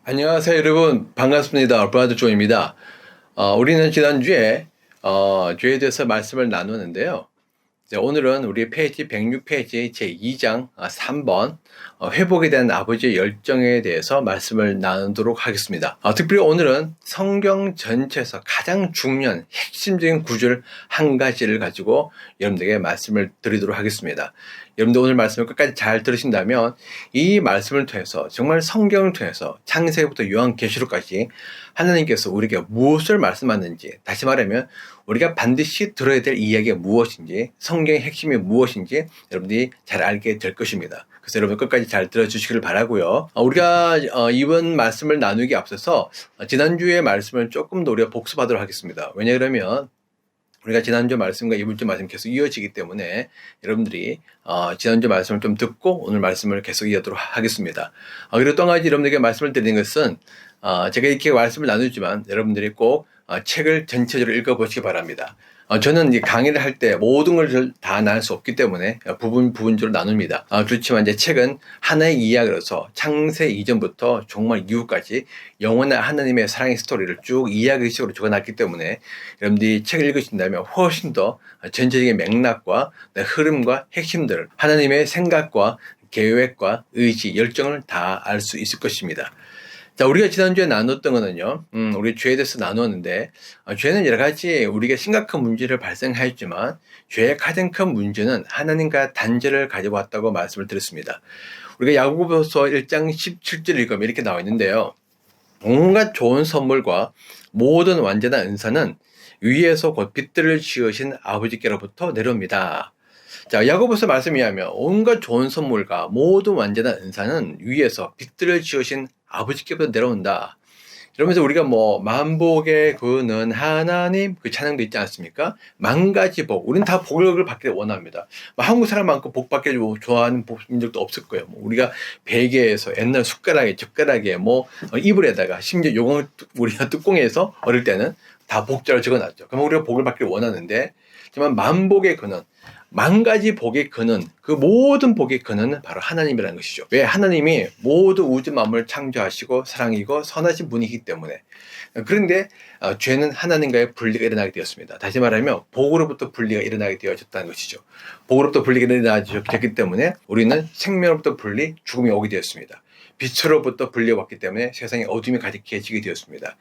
안녕하세요, 여러분. 반갑습니다. 브라더 조입니다. 우리는 지난주에 죄에 대해서 말씀을 나누는데요. 이제 오늘은 우리 페이지 106페이지 제2장 3번 회복에 대한 아버지의 열정에 대해서 말씀을 나누도록 하겠습니다. 특별히 오늘은 성경 전체에서 가장 중요한 핵심적인 구절 한 가지를 가지고 여러분들에게 말씀을 드리도록 하겠습니다. 여러분들 오늘 말씀을 끝까지 잘 들으신다면 이 말씀을 통해서 정말 성경을 통해서 창세기부터 요한계시록까지 하나님께서 우리에게 무엇을 말씀하는지, 다시 말하면 우리가 반드시 들어야 될 이야기가 무엇인지, 성경의 핵심이 무엇인지 여러분들이 잘 알게 될 것입니다. 그래서 여러분 끝까지 잘 들어주시기를 바라고요. 우리가 이번 말씀을 나누기 앞서서 지난주의 말씀을 조금 더 우리가 복습하도록 하겠습니다. 왜냐 그러면 우리가 지난주 말씀과 이번주 말씀 계속 이어지기 때문에 여러분들이 지난주 말씀을 좀 듣고 오늘 말씀을 계속 이어도록 하겠습니다. 그리고 또 한 가지 여러분들에게 말씀을 드리는 것은 제가 이렇게 말씀을 나누지만 여러분들이 꼭 책을 전체적으로 읽어보시기 바랍니다. 저는 이 강의를 할 때 모든 걸 다 나눌 수 없기 때문에 부분적으로 나눕니다. 그렇지만 이제 책은 하나의 이야기로서 창세 이전부터 종말 이후까지 영원한 하나님의 사랑의 스토리를 쭉 이야기식으로 적어놨기 때문에 여러분들이 책을 읽으신다면 훨씬 더 전체적인 맥락과 흐름과 핵심들을 하나님의 생각과 계획과 의지, 열정을 다 알 수 있을 것입니다. 자, 우리가 지난주에 나눴던 거는요, 우리 죄에 대해서 나누었는데, 죄는 여러 가지 우리가 심각한 문제를 발생하였지만, 죄의 가장 큰 문제는 하나님과 단절을 가지고 왔다고 말씀을 드렸습니다. 우리가 야고보서 1장 17절 읽으면 이렇게 나와 있는데요. 온갖 좋은 선물과 모든 완전한 은사는 위에서 곧 빛들을 지으신 아버지께로부터 내려옵니다. 자, 야고보서 말씀에 의하면 온갖 좋은 선물과 모든 완전한 은사는 위에서 빛들을 지으신 아버지께로부터 내려온다. 이러면서 우리가 만복의 근은 하나님 그 찬양도 있지 않습니까? 만 가지 복. 우리는 다 복을 받기를 원합니다. 한국 사람 많고 복 받기를 좋아하는 민족도 없을 거예요. 우리가 베개에서 옛날 숟가락에 젓가락에 이불에다가 심지어 우리가 뚜껑에서 어릴 때는 다 복자를 적어놨죠. 그러면 우리가 복을 받기를 원하는데, 하지만 만복의 근원, 만 가지 복의 근원, 그 모든 복의 근원은 바로 하나님이라는 것이죠. 왜? 하나님이 모든 우주 만물을 창조하시고 사랑이고 선하신 분이기 때문에. 그런데 죄는 하나님과의 분리가 일어나게 되었습니다. 다시 말하면 복으로부터 분리가 일어나게 되어졌다는 것이죠. 복으로부터 분리가 일어나기 때문에 우리는 생명으로부터 분리, 죽음이 오게 되었습니다. 빛으로부터 분리해왔기 때문에 세상에 어둠이 가득해지게 되었습니다.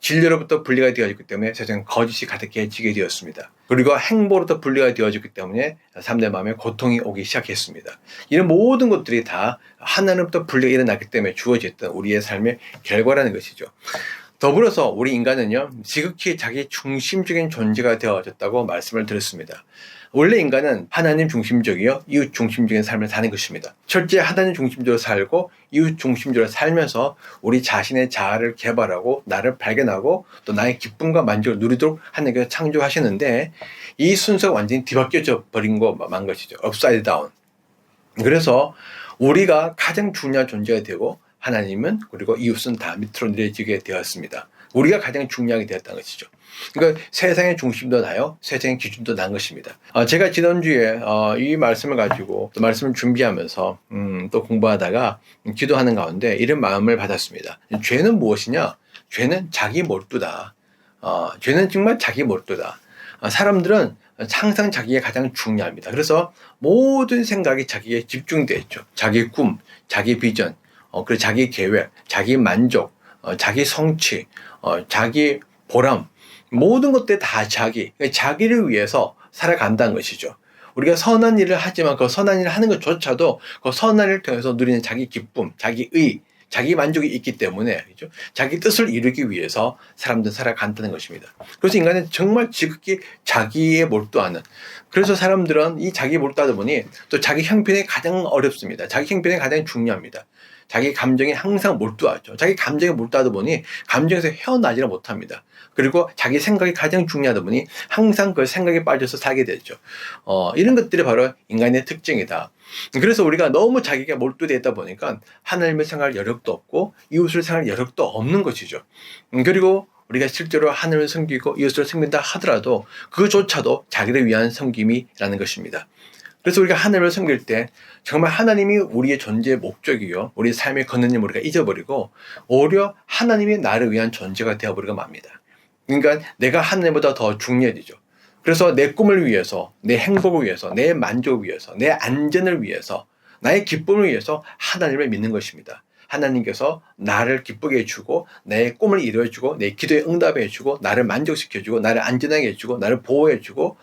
진리로부터 분리가 되어졌기 때문에 세상에 거짓이 가득해지게 되었습니다. 그리고 행보로부터 분리가 되어졌기 때문에 사람들의 마음에 고통이 오기 시작했습니다. 이런 모든 것들이 다 하나님부터 분리가 일어났기 때문에 주어졌던 우리의 삶의 결과라는 것이죠. 더불어서 우리 인간은요, 지극히 자기 중심적인 존재가 되어졌다고 말씀을 드렸습니다. 원래 인간은 하나님 중심적이요, 이웃 중심적인 삶을 사는 것입니다. 철저히 하나님 중심적으로 살고 이웃 중심적으로 살면서 우리 자신의 자아를 개발하고 나를 발견하고 또 나의 기쁨과 만족을 누리도록 하나님께서 창조하시는데, 이 순서가 완전히 뒤바뀌어져 버린 만 것이죠. 업사이드 다운. 그래서 우리가 가장 중요한 존재가 되고 하나님은 그리고 이웃은 다 밑으로 내려지게 되었습니다. 우리가 가장 중요하게 되었다는 것이죠. 그러니까 세상의 중심도 나요, 세상의 기준도 난 것입니다. 제가 지난주에 이 말씀을 가지고 또 말씀을 준비하면서 또 공부하다가 기도하는 가운데 이런 마음을 받았습니다. 죄는 무엇이냐? 죄는 자기 몰두다. 죄는 정말 자기 몰두다. 사람들은 항상 자기가 가장 중요합니다. 그래서 모든 생각이 자기에 집중되어 있죠. 자기 꿈, 자기 비전, 그리고 자기 계획, 자기 만족, 자기 성취, 자기 보람, 모든 것들이 다 자기를 위해서 살아간다는 것이죠. 우리가 선한 일을 하지만 그 선한 일을 하는 것조차도 그 선한 일을 통해서 누리는 자기 기쁨, 자기 의, 자기 만족이 있기 때문에, 그죠? 자기 뜻을 이루기 위해서 사람들은 살아간다는 것입니다. 그래서 인간은 정말 지극히 자기에 몰두하는, 그래서 사람들은 이 자기에 몰두하다 보니 또 자기 형편이 가장 어렵습니다. 자기 형편이 가장 중요합니다. 자기 감정에 항상 몰두하죠. 자기 감정에 몰두하다 보니 감정에서 헤어나지를 못합니다. 그리고 자기 생각이 가장 중요하다 보니 항상 그 생각에 빠져서 살게 되죠. 이런 것들이 바로 인간의 특징이다. 그래서 우리가 너무 자기가 몰두되어 있다 보니까 하나님을 생각할 여력도 없고 이웃을 생각할 여력도 없는 것이죠. 그리고 우리가 실제로 하나님을 섬기고 이웃을 섬긴다 하더라도 그조차도 자기를 위한 섬김이라는 것입니다. 그래서 우리가 하나님을 섬길 때 정말 하나님이 우리의 존재의 목적이요, 우리 삶의 근원임을 우리가 잊어버리고 오히려 하나님이 나를 위한 존재가 되어버리고 맙니다. 그러니까 내가 하나님보다 더 중요해지죠. 그래서 내 꿈을 위해서, 내 행복을 위해서, 내 만족을 위해서, 내 안전을 위해서, 나의 기쁨을 위해서 하나님을 믿는 것입니다. 하나님께서 나를 기쁘게 해주고 내 꿈을 이루어주고 내 기도에 응답해주고 나를 만족시켜주고 나를 안전하게 해주고 나를 보호해주고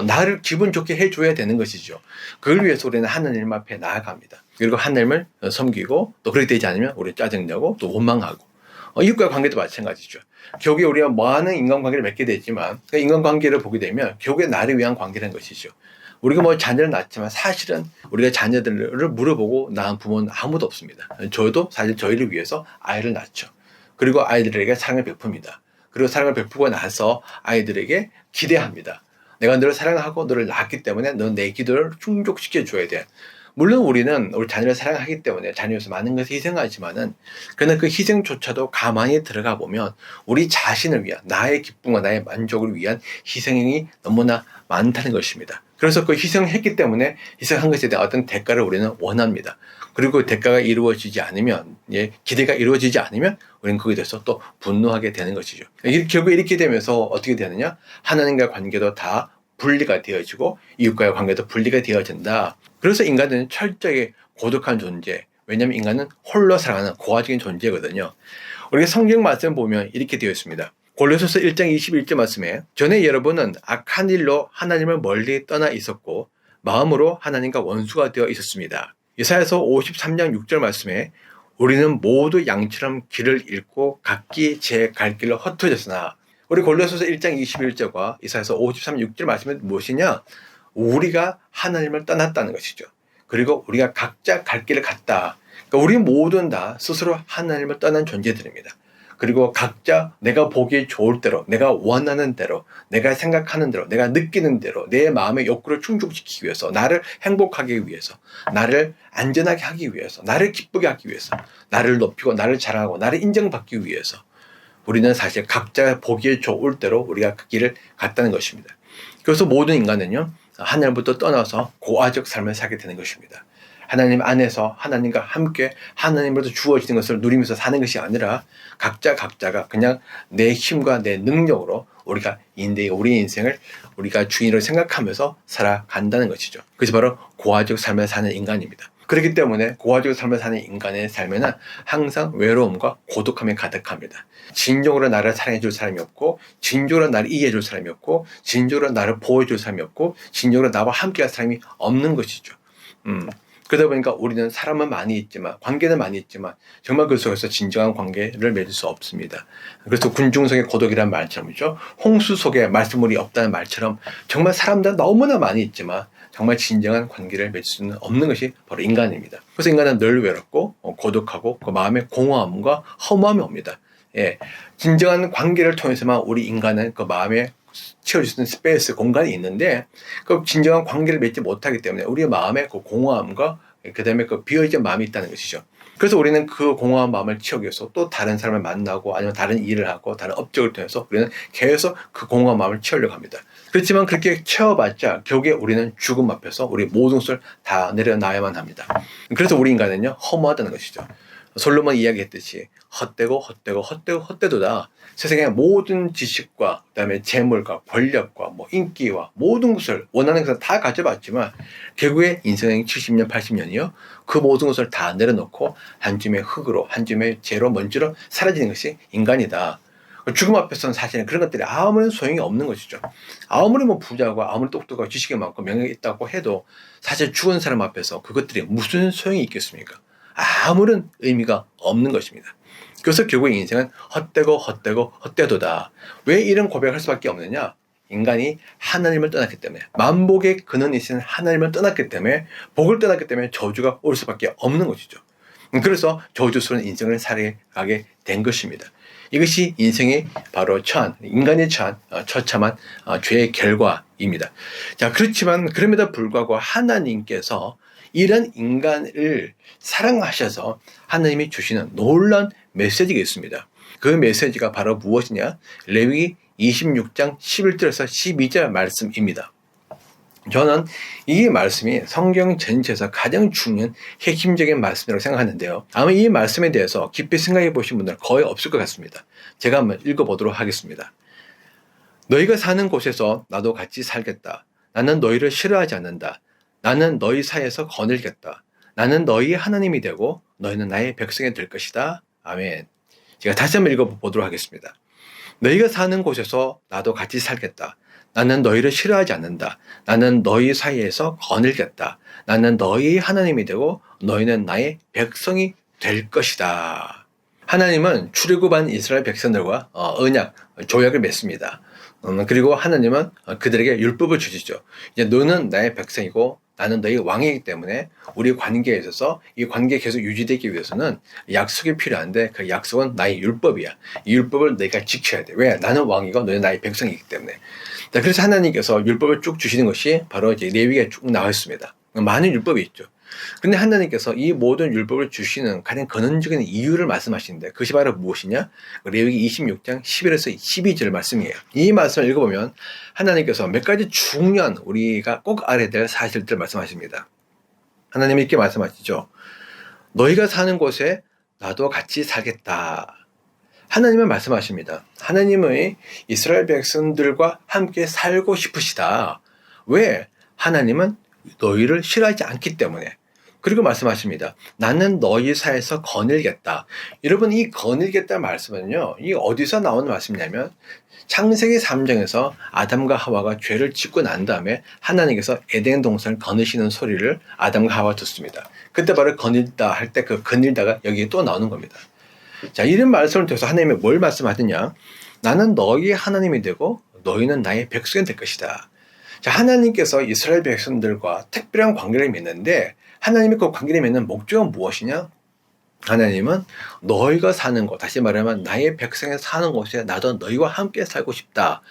나를 기분 좋게 해줘야 되는 것이죠. 그걸 위해서 우리는 하나님 앞에 나아갑니다. 그리고 하나님을 섬기고 또 그렇게 되지 않으면 우리 짜증내고 또 원망하고 이웃과 관계도 마찬가지죠. 결국에 우리가 많은 인간관계를 맺게 되지만 그 인간관계를 보게 되면 결국에 나를 위한 관계라는 것이죠. 우리가 뭐 자녀를 낳지만 사실은 우리가 자녀들을 물어보고 낳은 부모는 아무도 없습니다. 저도 사실 저희를 위해서 아이를 낳죠. 그리고 아이들에게 사랑을 베풉니다. 그리고 사랑을 베푸고 나서 아이들에게 기대합니다. 내가 너를 사랑하고 너를 낳았기 때문에 넌 내 기도를 충족시켜 줘야 돼. 물론 우리는 우리 자녀를 사랑하기 때문에 자녀에서 많은 것을 희생하지만은 그러나 그 희생조차도 가만히 들어가 보면 우리 자신을 위한 나의 기쁨과 나의 만족을 위한 희생이 너무나 많다는 것입니다. 그래서 그 희생했기 때문에 희생한 것에 대한 어떤 대가를 우리는 원합니다. 그리고 그 대가가 이루어지지 않으면, 기대가 이루어지지 않으면 우리는 거기에 대해서 또 분노하게 되는 것이죠. 결국 이렇게 되면서 어떻게 되느냐? 하나님과의 관계도 다 분리가 되어지고 이웃과의 관계도 분리가 되어진다. 그래서 인간은 철저히 고독한 존재. 왜냐하면 인간은 홀로 살아가는 고아적인 존재거든요. 우리가 성경 말씀 보면 이렇게 되어 있습니다. 골로새서 1장 21절 말씀에 전에 여러분은 악한 일로 하나님을 멀리 떠나 있었고 마음으로 하나님과 원수가 되어 있었습니다. 이사야서 53장 6절 말씀에 우리는 모두 양처럼 길을 잃고 각기 제 갈 길로 흩어졌으나 우리 골로새서 1장 21절과 이사야서 53, 6절 말씀은 무엇이냐? 우리가 하나님을 떠났다는 것이죠. 그리고 우리가 각자 갈 길을 갔다. 그러니까 우리 모두는 다 스스로 하나님을 떠난 존재들입니다. 그리고 각자 내가 보기에 좋을 대로, 내가 원하는 대로, 내가 생각하는 대로, 내가 느끼는 대로 내 마음의 욕구를 충족시키기 위해서, 나를 행복하게 위해서, 나를 안전하게 하기 위해서, 나를 기쁘게 하기 위해서, 나를 높이고 나를 자랑하고 나를 인정받기 위해서 우리는 사실 각자 보기에 좋을 대로 우리가 그 길을 갔다는 것입니다. 그래서 모든 인간은요, 하나님부터 떠나서 고아적 삶을 살게 되는 것입니다. 하나님 안에서 하나님과 함께 하나님으로부터 주어지는 것을 누리면서 사는 것이 아니라 각자가 그냥 내 힘과 내 능력으로 우리가 우리의 인생을 우리가 주인으로 생각하면서 살아간다는 것이죠. 그래서 바로 고아적 삶을 사는 인간입니다. 그렇기 때문에 고아적 삶을 사는 인간의 삶에는 항상 외로움과 고독함이 가득합니다. 진정으로 나를 사랑해줄 사람이 없고, 진정으로 나를 이해해줄 사람이 없고, 진정으로 나를 보호해줄 사람이 없고, 진정으로 나와 함께할 사람이 없는 것이죠. 그러다 보니까 우리는 사람은 많이 있지만, 관계는 많이 있지만 정말 그 속에서 진정한 관계를 맺을 수 없습니다. 그래서 군중 속의 고독이라는 말처럼이죠. 홍수 속에 말씀물이 없다는 말처럼 정말 사람들은 너무나 많이 있지만 정말 진정한 관계를 맺을 수는 없는 것이 바로 인간입니다. 그래서 인간은 늘 외롭고 고독하고 그 마음에 공허함과 허무함이 옵니다. 진정한 관계를 통해서만 우리 인간은 그 마음에 채워줄 수 있는 스페이스, 공간이 있는데 그 진정한 관계를 맺지 못하기 때문에 우리의 마음에 그 공허함과 그 다음에 그 비어진 마음이 있다는 것이죠. 그래서 우리는 그 공허한 마음을 채우기 위해서 또 다른 사람을 만나고 아니면 다른 일을 하고 다른 업적을 통해서 우리는 계속 그 공허한 마음을 채우려고 합니다. 그렇지만 그렇게 채워봤자 결국에 우리는 죽음 앞에서 우리 모든 것을 다 내려놔야만 합니다. 그래서 우리 인간은요, 허무하다는 것이죠. 솔로몬이 이야기했듯이 헛되도다. 세상의 모든 지식과 그다음에 재물과 권력과 인기와 모든 것을 원하는 것을 다 가져봤지만 결국에 인생의 70년, 80년이요. 그 모든 것을 다 내려놓고 한 줌의 흙으로, 한 줌의 재로, 먼지로 사라지는 것이 인간이다. 죽음 앞에서는 사실은 그런 것들이 아무런 소용이 없는 것이죠. 아무리 부자고 아무리 똑똑하고 지식이 많고 명예가 있다고 해도 사실 죽은 사람 앞에서 그것들이 무슨 소용이 있겠습니까? 아무런 의미가 없는 것입니다. 그래서 결국 인생은 헛되도다. 왜 이런 고백을 할 수밖에 없느냐? 인간이 하나님을 떠났기 때문에, 만복의 근원이신 하나님을 떠났기 때문에, 복을 떠났기 때문에 저주가 올 수밖에 없는 것이죠. 그래서 저주스러운 인생을 살아가게 된 것입니다. 이것이 인생의 바로 인간의 처참한 죄의 결과입니다. 자, 그렇지만 그럼에도 불구하고 하나님께서 이런 인간을 사랑하셔서 하나님이 주시는 놀라운 메시지가 있습니다. 그 메시지가 바로 무엇이냐? 레위기 26장 11절에서 12절 말씀입니다. 저는 이 말씀이 성경 전체에서 가장 중요한 핵심적인 말씀이라고 생각하는데요. 아마 이 말씀에 대해서 깊이 생각해 보신 분들은 거의 없을 것 같습니다. 제가 한번 읽어보도록 하겠습니다. 너희가 사는 곳에서 나도 같이 살겠다. 나는 너희를 싫어하지 않는다. 나는 너희 사이에서 거닐겠다. 나는 너희의 하나님이 되고 너희는 나의 백성이 될 것이다. 아멘. 제가 다시 한번 읽어보도록 하겠습니다. 너희가 사는 곳에서 나도 같이 살겠다. 나는 너희를 싫어하지 않는다. 나는 너희 사이에서 거닐겠다. 나는 너희 하나님이 되고 너희는 나의 백성이 될 것이다. 하나님은 출애굽한 이스라엘 백성들과 언약, 조약을 맺습니다. 그리고 하나님은 그들에게 율법을 주시죠. 이제 너는 나의 백성이고 나는 너희 왕이기 때문에 우리 관계에 있어서 이 관계 계속 유지되기 위해서는 약속이 필요한데 그 약속은 나의 율법이야. 이 율법을 내가 지켜야 돼. 왜? 나는 왕이고 너는 나의 백성이기 때문에. 자, 그래서 하나님께서 율법을 쭉 주시는 것이 바로 이제 레위기에 쭉 나와 있습니다. 많은 율법이 있죠. 근데 하나님께서 이 모든 율법을 주시는 가장 근원적인 이유를 말씀하시는데 그것이 바로 무엇이냐? 레위기 26장 11에서 12절 말씀이에요. 이 말씀을 읽어보면 하나님께서 몇 가지 중요한 우리가 꼭 알아야 될 사실들을 말씀하십니다. 하나님이 이렇게 말씀하시죠. 너희가 사는 곳에 나도 같이 살겠다. 하나님은 말씀하십니다. 하나님의 이스라엘 백성들과 함께 살고 싶으시다. 왜? 하나님은 너희를 싫어하지 않기 때문에. 그리고 말씀하십니다. 나는 너희 사이에서 거닐겠다. 여러분, 이 거닐겠다 말씀은요, 이 어디서 나오는 말씀이냐면 창세기 3장에서 아담과 하와가 죄를 짓고 난 다음에 하나님께서 에덴 동산을 거느시는 소리를 아담과 하와가 듣습니다. 그때 바로 거닐다 할 때 그 거닐다가 여기에 또 나오는 겁니다. 자, 이런 말씀을 통해서 하나님이 뭘 말씀하느냐? 나는 너희의 하나님이 되고 너희는 나의 백성이 될 것이다. 자, 하나님께서 이스라엘 백성들과 특별한 관계를 맺는데 하나님이 그 관계를 맺는 목적은 무엇이냐? 하나님은 너희가 사는 곳, 다시 말하면 나의 백성이 사는 곳에 나도 너희와 함께 살고 싶다.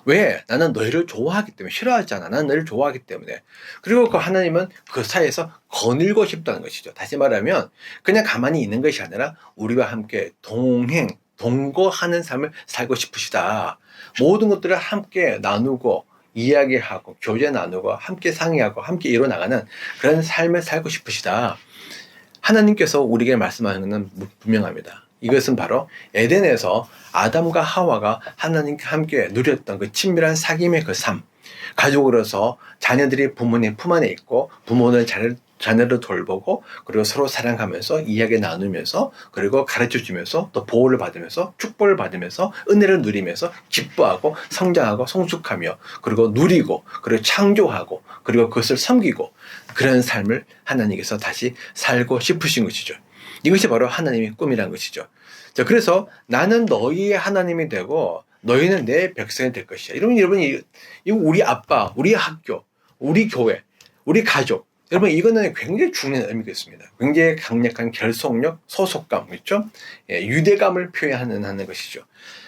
왜? 나는 너희를 좋아하기 때문에. 싫어하잖아. 나는 너희를 좋아하기 때문에. 그리고 그 하나님은 그 사이에서 거닐고 싶다는 것이죠. 다시 말하면 그냥 가만히 있는 것이 아니라 우리와 함께 동거하는 삶을 살고 싶으시다. 모든 것들을 함께 나누고 이야기하고 교제 나누고 함께 상의하고 함께 이뤄나가는 그런 삶을 살고 싶으시다. 하나님께서 우리에게 말씀하는 것은 분명합니다. 이것은 바로 에덴에서 아담과 하와가 하나님과 함께 누렸던 그 친밀한 사귐의 그 삶. 가족으로서 자녀들이 부모님 품 안에 있고 부모는 자녀를 돌보고 그리고 서로 사랑하면서 이야기 나누면서 그리고 가르쳐주면서 또 보호를 받으면서 축복을 받으면서 은혜를 누리면서 기뻐하고 성장하고 성숙하며 그리고 누리고 그리고 창조하고 그리고 그것을 섬기고 그런 삶을 하나님께서 다시 살고 싶으신 것이죠. 이것이 바로 하나님의 꿈이란 것이죠. 자, 그래서 나는 너희의 하나님이 되고 너희는 내 백성이 될 것이야. 여러분, 우리 아빠, 우리 학교, 우리 교회, 우리 가족. 여러분, 이거는 굉장히 중요한 의미가 있습니다. 굉장히 강력한 결속력, 소속감, 그렇죠? 예, 유대감을 표현하는 것이죠.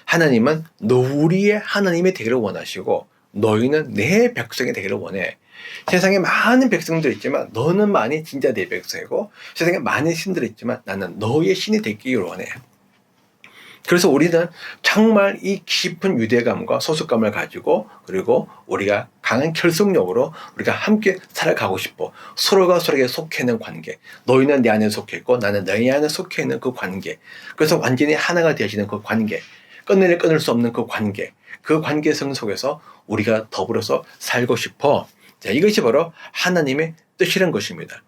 하나님은 우리의 하나님이 되기를 원하시고 너희는 내 백성이 되기를 원해. 세상에 많은 백성들이 있지만 너는만이 진짜 내 백성이고 세상에 많은 신들이 있지만 나는 너의 신이 되기를 원해. 그래서 우리는 정말 이 깊은 유대감과 소속감을 가지고 그리고 우리가 강한 결속력으로 우리가 함께 살아가고 싶어. 서로가 서로에게 속해 있는 관계. 너희는 내 안에 속해 있고 나는 너희 안에 속해 있는 그 관계. 그래서 완전히 하나가 되어지는 그 관계. 끊을 수 없는 그 관계. 그 관계성 속에서 우리가 더불어서 살고 싶어. 자, 이것이 바로 하나님의 뜻이란 것입니다.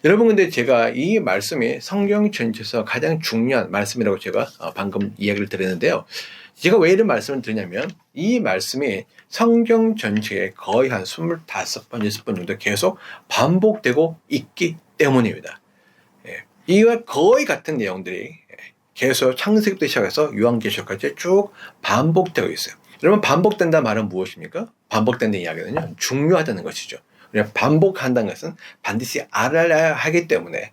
여러분, 근데 제가 이 말씀이 성경 전체에서 가장 중요한 말씀이라고 제가 방금 이야기를 드렸는데요. 제가 왜 이런 말씀을 드리냐면 이 말씀이 성경 전체에 거의 한 25번, 6번 정도 계속 반복되고 있기 때문입니다. 이와 거의 같은 내용들이 계속 창세기부터 시작해서 요한계시록까지 쭉 반복되고 있어요. 여러분, 반복된다 말은 무엇입니까? 반복된다는 이야기는요, 중요하다는 것이죠. 반복한다는 것은 반드시 알아야 하기 때문에,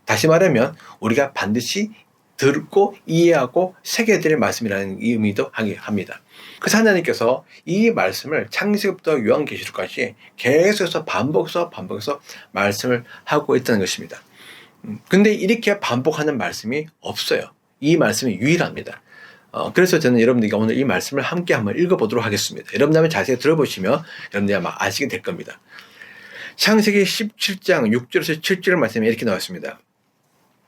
다시 말하면 우리가 반드시 듣고 이해하고 새겨야 될 말씀이라는 의미도 합니다. 그래서 하나님께서 이 말씀을 창세기부터 요한계시록까지 계속해서 반복해서 말씀을 하고 있다는 것입니다. 근데 이렇게 반복하는 말씀이 없어요. 이 말씀이 유일합니다. 그래서 저는 여러분들과 오늘 이 말씀을 함께 한번 읽어보도록 하겠습니다. 여러분들 한번 자세히 들어보시면 여러분들이 아마 아시게 될 겁니다. 창세기 17장 6절에서 7절 말씀에 이렇게 나왔습니다.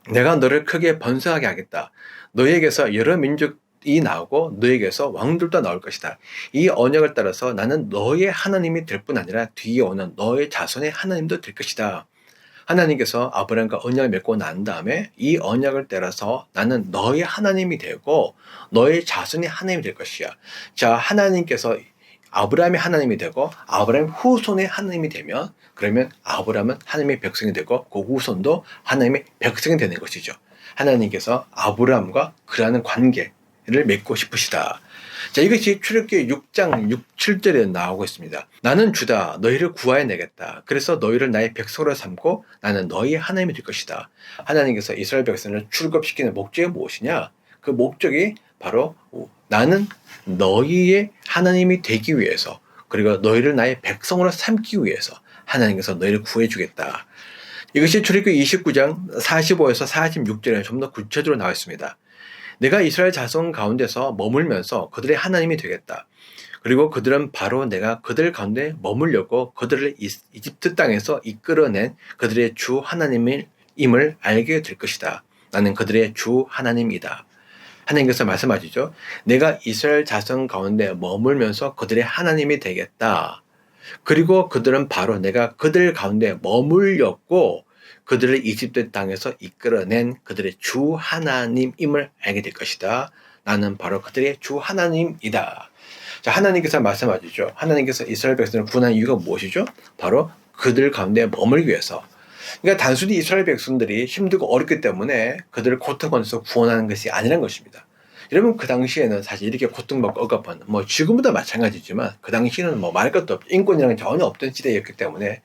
내가 너를 크게 번성하게 하겠다. 너에게서 여러 민족이 나오고 너에게서 왕들도 나올 것이다. 이 언약을 따라서 나는 너의 하나님이 될 뿐 아니라 뒤에 오는 너의 자손의 하나님도 될 것이다. 하나님께서 아브라함과 언약을 맺고 난 다음에 이 언약을 따라서 나는 너의 하나님이 되고 너의 자손의 하나님이 될 것이야. 자, 하나님께서 아브라함의 하나님이 되고 아브라함 후손의 하나님이 되면 그러면 아브라함은 하나님의 백성이 되고 그 후손도 하나님의 백성이 되는 것이죠. 하나님께서 아브라함과 그러한 관계를 맺고 싶으시다. 자, 이것이 출애굽기 6장 6, 7절에 나오고 있습니다. 나는 주다. 너희를 구하여 내겠다. 그래서 너희를 나의 백성으로 삼고 나는 너희의 하나님이 될 것이다. 하나님께서 이스라엘 백성을 출애굽시키는 목적이 무엇이냐? 그 목적이 바로 나는 너희의 하나님이 되기 위해서 그리고 너희를 나의 백성으로 삼기 위해서 하나님께서 너희를 구해주겠다. 이것이 출애굽기 29장 45에서 46절에 좀 더 구체적으로 나와 있습니다. 내가 이스라엘 자손 가운데서 머물면서 그들의 하나님이 되겠다. 그리고 그들은 바로 내가 그들 가운데 머물려고 그들을 이집트 땅에서 이끌어낸 그들의 주 하나님임을 알게 될 것이다. 나는 그들의 주 하나님이다. 하나님께서 말씀하시죠. 내가 이스라엘 자손 가운데 머물면서 그들의 하나님이 되겠다. 그리고 그들은 바로 내가 그들 가운데 머물렸고 그들을 이집트 땅에서 이끌어낸 그들의 주 하나님임을 알게 될 것이다. 나는 바로 그들의 주 하나님이다. 자, 하나님께서 말씀하시죠. 하나님께서 이스라엘 백성을 구원한 이유가 무엇이죠? 바로 그들 가운데 머물기 위해서. 그러니까 단순히 이스라엘 백성들이 힘들고 어렵기 때문에 그들을 고통하면서 구원하는 것이 아니란 것입니다. 여러분, 그 당시에는 사실 이렇게 고통받고 억압하는, 지금보다 마찬가지지만 그 당시에는 말할 것도 없죠. 인권이라는 게 전혀 없던 시대였기 때문에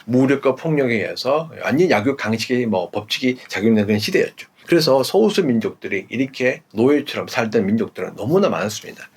무력과 폭력에 의해서 완전 약육 강식의 법칙이 작용되는 그런 시대였죠. 그래서 소수 민족들이 이렇게 노예처럼 살던 민족들은 너무나 많았습니다.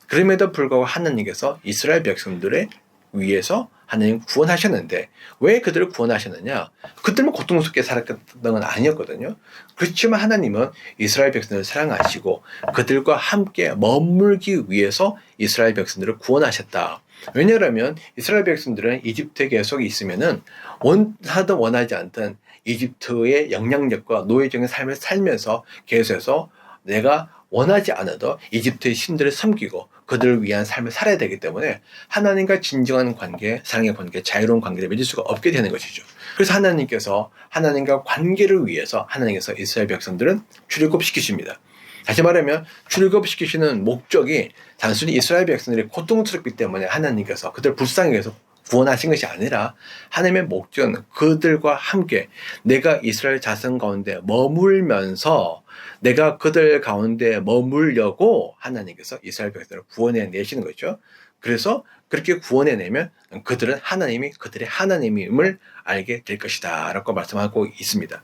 그럼에도 불구하고 하나님께서 이스라엘 백성들을 위해서 하나님 구원하셨는데 왜 그들을 구원하셨느냐? 그들만 고통스럽게 살았던 건 아니었거든요. 그렇지만 하나님은 이스라엘 백성들을 사랑하시고 그들과 함께 머물기 위해서 이스라엘 백성들을 구원하셨다. 왜냐하면 이스라엘 백성들은 이집트에 계속 있으면은 원하든 원하지 않든 이집트의 영향력과 노예적인 삶을 살면서 계속해서 내가 원하지 않아도 이집트의 신들을 섬기고 그들을 위한 삶을 살아야 되기 때문에 하나님과 진정한 관계, 사랑의 관계, 자유로운 관계를 맺을 수가 없게 되는 것이죠. 그래서 하나님께서 하나님과 관계를 위해서 하나님께서 이스라엘 백성들은 출애굽시키십니다. 다시 말하면 출애굽시키시는 목적이 단순히 이스라엘 백성들이 고통스럽기 때문에 하나님께서 그들 불쌍히 해서 구원하신 것이 아니라 하나님의 목적은 그들과 함께 내가 이스라엘 자손 가운데 머물면서 내가 그들 가운데 머물려고 하나님께서 이스라엘 백성을 구원해 내시는 거죠. 그래서 그렇게 구원해내면 그들은 하나님이 그들의 하나님임을 알게 될 것이다 라고 말씀하고 있습니다.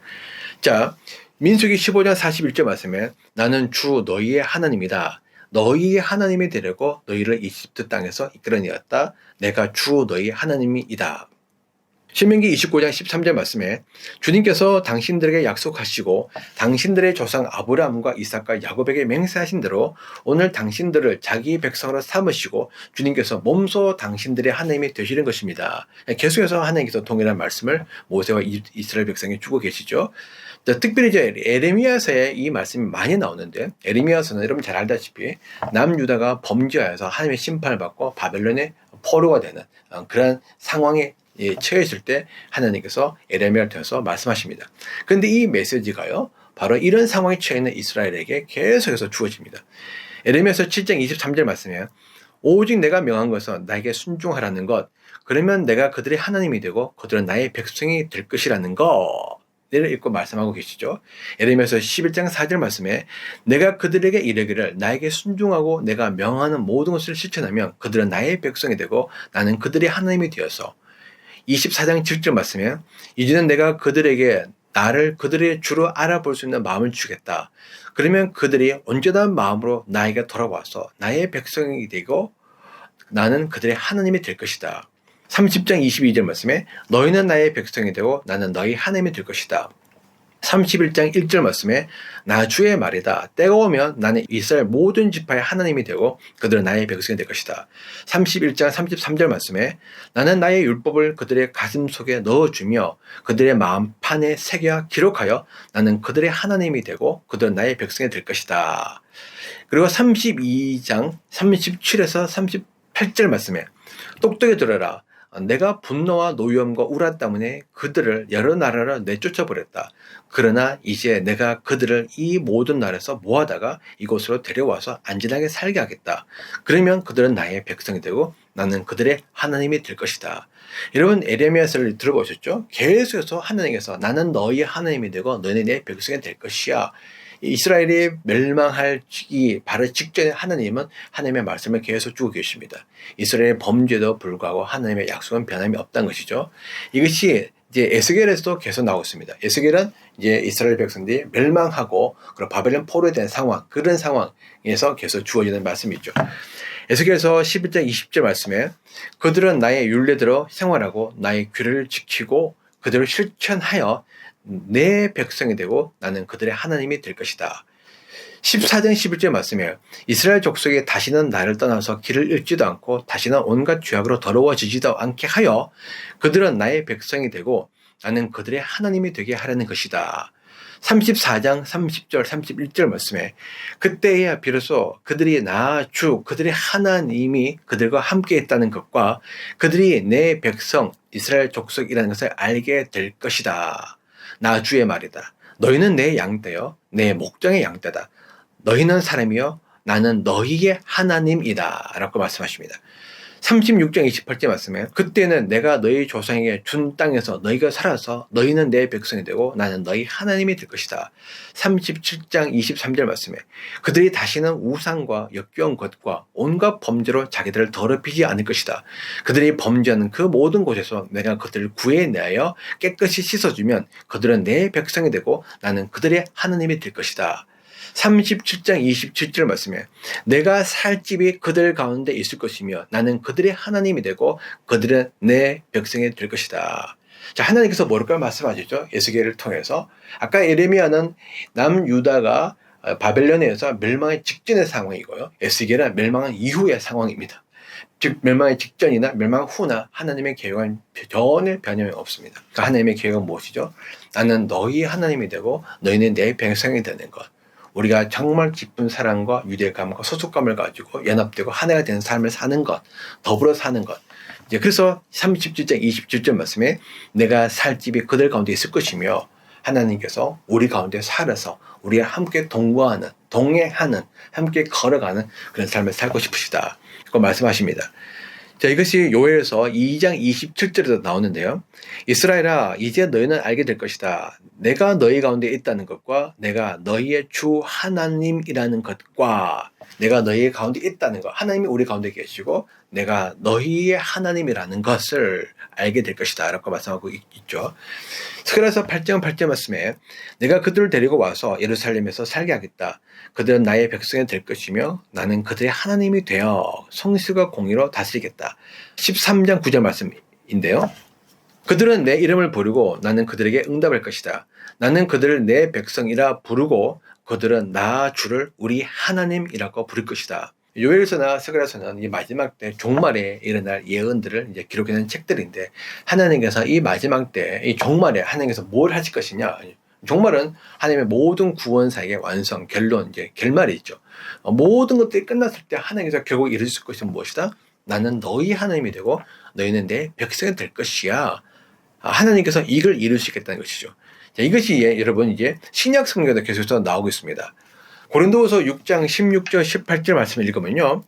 자, 민수기 15장 41절 말씀에 나는 주 너희의 하나님이다. 너희의 하나님이 되려고 너희를 이집트 땅에서 이끌어내었다. 내가 주 너희의 하나님이다. 신명기 29장 13절 말씀에 주님께서 당신들에게 약속하시고 당신들의 조상 아브라함과 이삭과 야곱에게 맹세하신 대로 오늘 당신들을 자기 백성으로 삼으시고 주님께서 몸소 당신들의 하나님이 되시는 것입니다. 계속해서 하나님께서 동일한 말씀을 모세와 이스라엘 백성에 주고 계시죠. 특별히 이제 에레미야서에 이 말씀이 많이 나오는데 에레미야서는 여러분 잘 알다시피 남유다가 범죄하여서 하나님의 심판을 받고 바벨론의 포로가 되는 그런 상황에 처했을 때 하나님께서 에레미야를 통해서 말씀하십니다. 그런데 이 메시지가요 바로 이런 상황에 처해 있는 이스라엘에게 계속해서 주어집니다. 에레미야서 7장 23절 말씀에 오직 내가 명한 것은 나에게 순종하라는 것, 그러면 내가 그들의 하나님이 되고 그들은 나의 백성이 될 것이라는 것 를 읽고 말씀하고 계시죠. 에레미야서 11장 4절 말씀에 내가 그들에게 이르기를 나에게 순종하고 내가 명하는 모든 것을 실천하면 그들은 나의 백성이 되고 나는 그들의 하나님이 되어서 24장 7절 말씀에 이제는 내가 그들에게 나를 그들의 주로 알아볼 수 있는 마음을 주겠다. 그러면 그들이 온전한 마음으로 나에게 돌아와서 나의 백성이 되고 나는 그들의 하나님이 될 것이다. 30장 22절 말씀에 너희는 나의 백성이 되고 나는 너희 하나님이 될 것이다. 31장 1절 말씀에 나 주의 말이다. 때가 오면 나는 이스라엘 모든 지파의 하나님이 되고 그들은 나의 백성이 될 것이다. 31장 33절 말씀에 나는 나의 율법을 그들의 가슴 속에 넣어주며 그들의 마음판에 새겨 기록하여 나는 그들의 하나님이 되고 그들은 나의 백성이 될 것이다. 그리고 32장 37에서 38절 말씀에 똑똑히 들어라. 내가 분노와 노염과 우라 때문에 그들을 여러 나라로 내쫓아버렸다. 그러나 이제 내가 그들을 이 모든 나라에서 모아다가 이곳으로 데려와서 안전하게 살게 하겠다. 그러면 그들은 나의 백성이 되고 나는 그들의 하나님이 될 것이다. 여러분 에레미야서를 들어보셨죠? 계속해서 하나님께서 나는 너희의 하나님이 되고 너희는 내 백성이 될 것이야. 이스라엘이 멸망하기 바로 직전에 하나님은 하나님의 말씀을 계속 주고 계십니다. 이스라엘의 범죄도 불구하고 하나님의 약속은 변함이 없다는 것이죠. 이것이 이제 에스겔에서도 계속 나오고 있습니다. 에스겔은 이제 이스라엘 백성들이 멸망하고 그리고 바벨론 포로에 대한 상황, 그런 상황에서 계속 주어지는 말씀이죠. 에스겔서 11장 20절 말씀에 그들은 나의 율례대로 생활하고 나의 규례를 지키고 그들을 실천하여 내 백성이 되고 나는 그들의 하나님이 될 것이다. 14장 11절 말씀에 이스라엘 족속이 다시는 나를 떠나서 길을 잃지도 않고 다시는 온갖 죄악으로 더러워지지도 않게 하여 그들은 나의 백성이 되고 나는 그들의 하나님이 되게 하려는 것이다. 34장 30절 31절 말씀에 그때야 비로소 그들이 나 주 그들의 하나님이 그들과 함께 있다는 것과 그들이 내 백성 이스라엘 족속이라는 것을 알게 될 것이다. 나 주의 말이다. 너희는 내 양떼요 내 목장의 양떼다. 너희는 사람이요 나는 너희의 하나님이다 라고 말씀하십니다. 36장 28절 말씀에 그때는 내가 너희 조상에게 준 땅에서 너희가 살아서 너희는 내 백성이 되고 나는 너희 하나님이 될 것이다. 37장 23절 말씀에 그들이 다시는 우상과 역겨운 것과 온갖 범죄로 자기들을 더럽히지 않을 것이다. 그들이 범죄하는 그 모든 곳에서 내가 그들을 구해내어 깨끗이 씻어주면 그들은 내 백성이 되고 나는 그들의 하나님이 될 것이다. 37장 27절 말씀에 내가 살 집이 그들 가운데 있을 것이며 나는 그들의 하나님이 되고 그들은 내 백성이 될 것이다. 자, 하나님께서 뭐랄까 말씀하시죠? 에스겔을 통해서. 아까 에레미야는 남유다가 바벨론에서 멸망의 직전의 상황이고요. 에스겔은 멸망한 이후의 상황입니다. 즉 멸망의 직전이나 멸망 후나 하나님의 계획은 전혀 변함이 없습니다. 그 하나님의 계획은 무엇이죠? 나는 너희 하나님이 되고 너희는 내 백성이 되는 것. 우리가 정말 깊은 사랑과 유대감과 소속감을 가지고 연합되고 하나가 되는 삶을 사는 것, 더불어 사는 것. 이제 그래서 37장 27절 말씀에 내가 살 집이 그들 가운데 있을 것이며 하나님께서 우리 가운데 살아서 우리가 함께 동거하는, 동행하는, 함께 걸어가는 그런 삶을 살고 싶으시다. 그거 말씀하십니다. 자, 이것이 요엘서 2장 27절에도 나오는데요. 이스라엘아, 이제 너희는 알게 될 것이다. 내가 너희 가운데 있다는 것과 내가 너희의 주 하나님이라는 것과 내가 너희 가운데 있다는 것, 하나님이 우리 가운데 계시고 내가 너희의 하나님이라는 것을 알게 될 것이다 라고 말씀하고 있죠. 스가랴서 8장 8절 말씀에 내가 그들을 데리고 와서 예루살렘에서 살게 하겠다. 그들은 나의 백성이 될 것이며 나는 그들의 하나님이 되어 성실과 공의로 다스리겠다. 13장 9절 말씀인데요. 그들은 내 이름을 부르고 나는 그들에게 응답할 것이다. 나는 그들을 내 백성이라 부르고 그들은 나 주를 우리 하나님이라고 부를 것이다. 요엘서나 스가랴서는 이 마지막 때 종말에 일어날 예언들을 이제 기록해놓은 책들인데 하나님께서 이 마지막 때 이 종말에 하나님께서 뭘 하실 것이냐? 종말은 하나님의 모든 구원사의 완성, 결론, 이제 결말이 있죠. 모든 것들이 끝났을 때 하나님께서 결국 이루실 것은 무엇이다? 나는 너희 하나님이 되고 너희는 내 백성이 될 것이야. 하나님께서 이걸 이루시겠다는 것이죠. 자, 이것이 여러분 이제 신약 성경에도 계속해서 나오고 있습니다. 고린도후서 6장 16절 18절 말씀을 읽으면요.